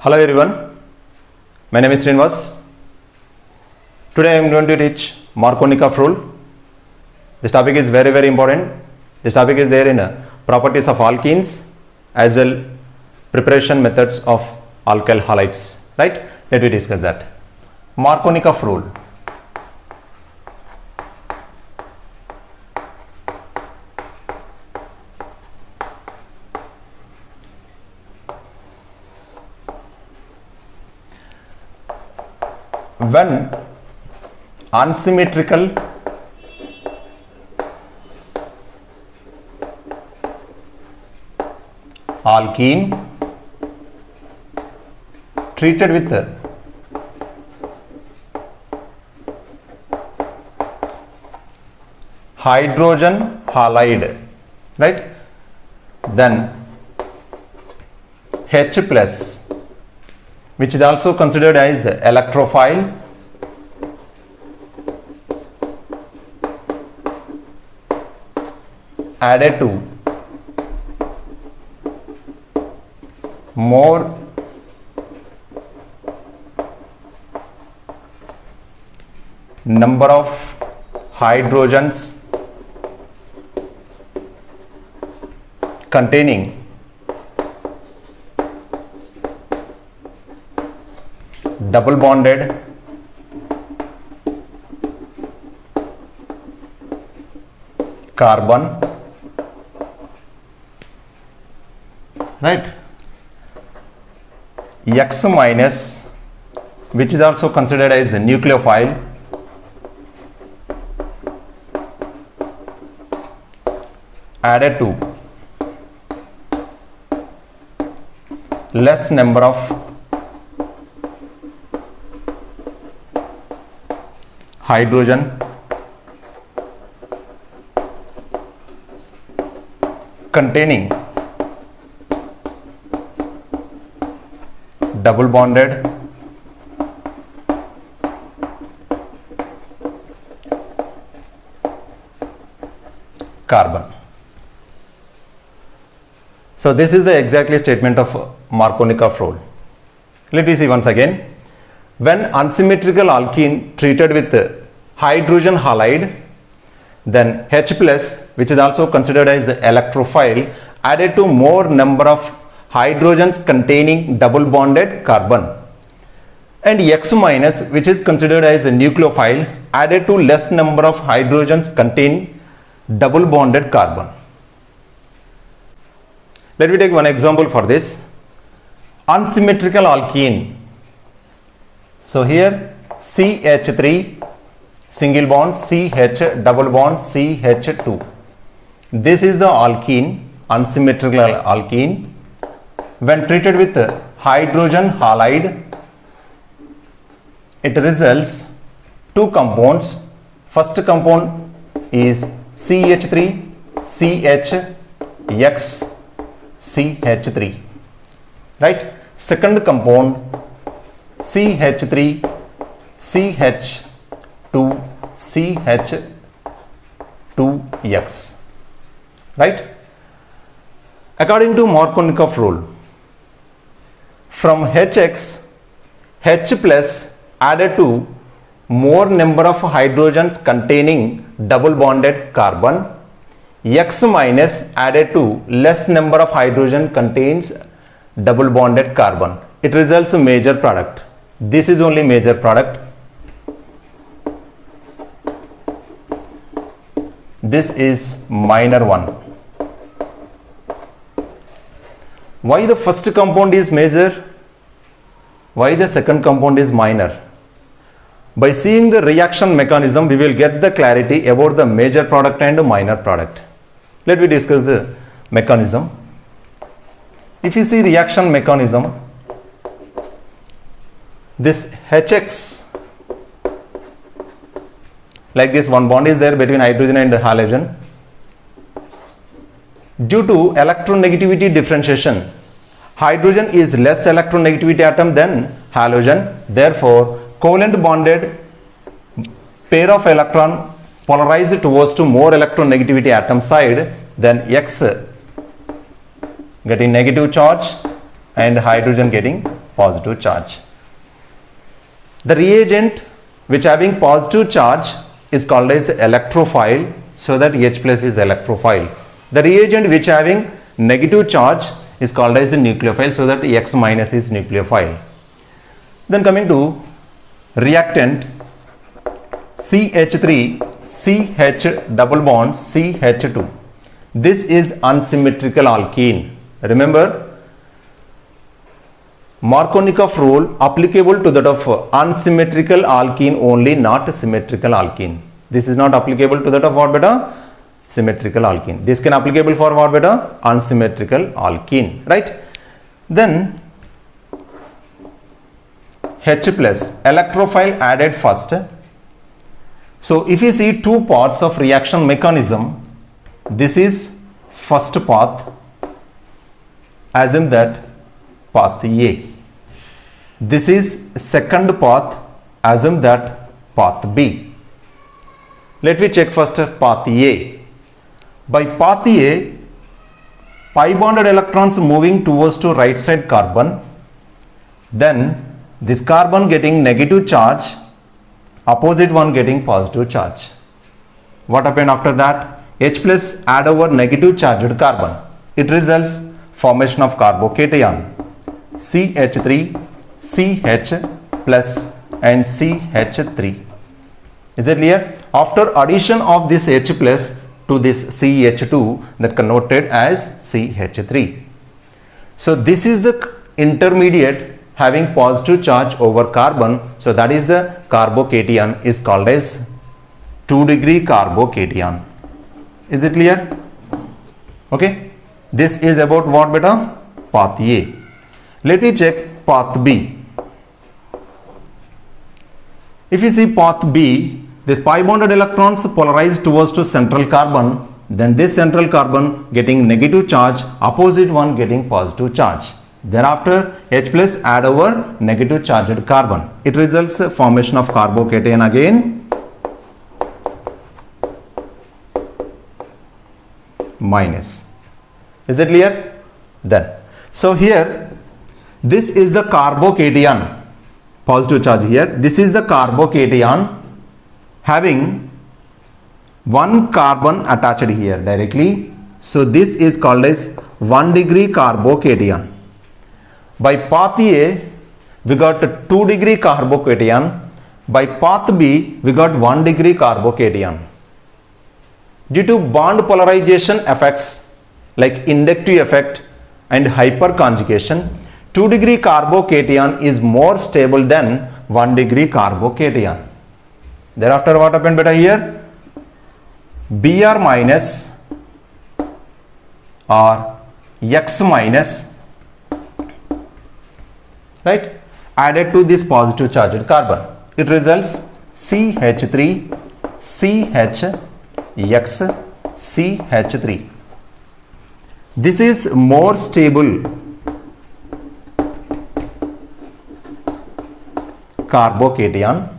Hello everyone, my name is Srinivas. Today I am going to teach Markovnikov rule. This topic is very important. This topic is there in properties of alkenes as well preparation methods of alkyl halides. Right? Let me discuss that. Markovnikov rule. When unsymmetrical alkene treated with hydrogen halide, right, then H plus, which is also considered as electrophile, added to more number of hydrogens containing double bonded carbon, right, X minus, which is also considered as a nucleophile, added to less number of hydrogen containing double bonded carbon. So this is the exactly statement of Markovnikov rule. Let me see once again. When unsymmetrical alkene treated with hydrogen halide, then H plus, which is also considered as electrophile, added to more number of hydrogens containing double bonded carbon, and X minus, which is considered as a nucleophile, added to less number of hydrogens containing double bonded carbon. Let me take one example for this. Unsymmetrical alkene. So here CH3 single bond, CH double bond, CH2. This is the alkene, unsymmetrical alkene. When treated with hydrogen halide, it results two compounds. First compound is CH3 CHX CH3, right? Second compound CH3 CH2 CH2X, right? According to Markovnikov rule, from HX, H plus added to more number of hydrogens containing double bonded carbon, X minus added to less number of hydrogen contains double bonded carbon. It results a major product. This is only major product. This is minor one. Why the first compound is major? Why the second compound is minor? By seeing the reaction mechanism, we will get the clarity about the major product and minor product. Let me discuss the mechanism. If you see reaction mechanism, this HX, like this, one bond is there between hydrogen and halogen. Due to electronegativity differentiation, hydrogen is less electronegativity atom than halogen. Therefore, covalent bonded pair of electron polarized towards to more electronegativity atom side, then X getting negative charge and hydrogen getting positive charge. The reagent which having positive charge is called as electrophile, so that H plus is electrophile. The reagent which having negative charge is called as a nucleophile, so that X minus is nucleophile. Then coming to reactant, CH3 CH double bond CH2. This is unsymmetrical alkene. Remember, Markovnikov rule applicable to that of unsymmetrical alkene only, not symmetrical alkene. This is not applicable to that of what beta? Symmetrical alkene. This can applicable for what beta? Unsymmetrical alkene, right? Then H plus, electrophile added first. So if you see two parts of reaction mechanism, this is first path, assume that path A. This is second path, assume that path B. Let me check first path A. By path A, pi bonded electrons moving towards to right side carbon, then this carbon getting negative charge, opposite one getting positive charge. What happened after that? H plus add over negative charged carbon. It results formation of carbocation CH3 CH plus and CH3. Is it clear? After addition of this H plus to this CH2, that converted as CH3. So this is the intermediate having positive charge over carbon. So that is the carbocation, is called as 2-degree carbocation. Is it clear? Okay. This is about what beta? Path A. Let me check path B. If you see path B, this pi bonded electrons polarized towards to central carbon, then this central carbon getting negative charge, opposite one getting positive charge. Thereafter H plus add over negative charged carbon. It results formation of carbocation again minus. Is it clear? Then, so here this is the carbocation, positive charge here. This is the carbocation having one carbon attached here directly. So this is called as 1-degree carbocation. By path A, we got 2-degree carbocation. By path B, we got 1-degree carbocation. Due to bond polarization effects like inductive effect and hyperconjugation, 2-degree carbocation is more stable than 1-degree carbocation. Thereafter, what happened beta here? Br minus or X minus, right, added to this positive charged carbon. It results CH3 CH X CH3. This is more stable carbocation.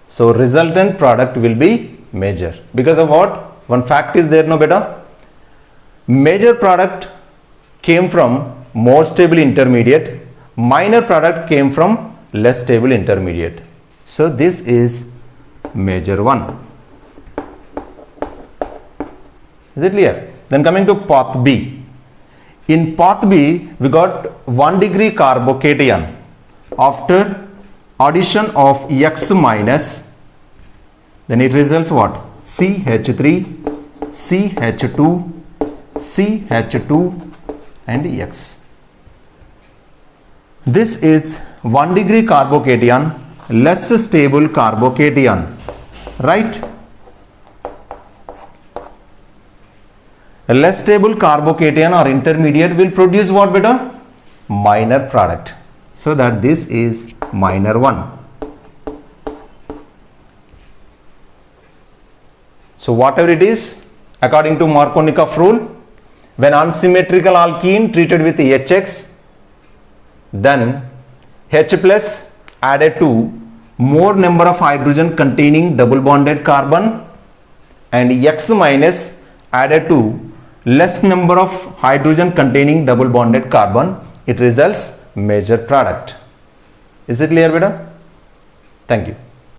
So resultant product will be major. Because of what? One fact is there, no beta. Major product came from more stable intermediate. Minor product came from less stable intermediate. So this is major one. Is it clear? Then coming to path B. In path B, we got 1-degree carbocation. After addition of X minus, then it results what? CH3, CH2, CH2 and X. This is 1-degree carbocation, less stable carbocation, right? A less stable carbocation or intermediate will produce what beta? Minor product. So that this is minor one. So whatever it is, according to Markovnikov rule, when unsymmetrical alkene treated with HX, then H plus added to more number of hydrogen containing double bonded carbon and X minus added to less number of hydrogen containing double bonded carbon, it results major product. Is it clear, beta? Thank you.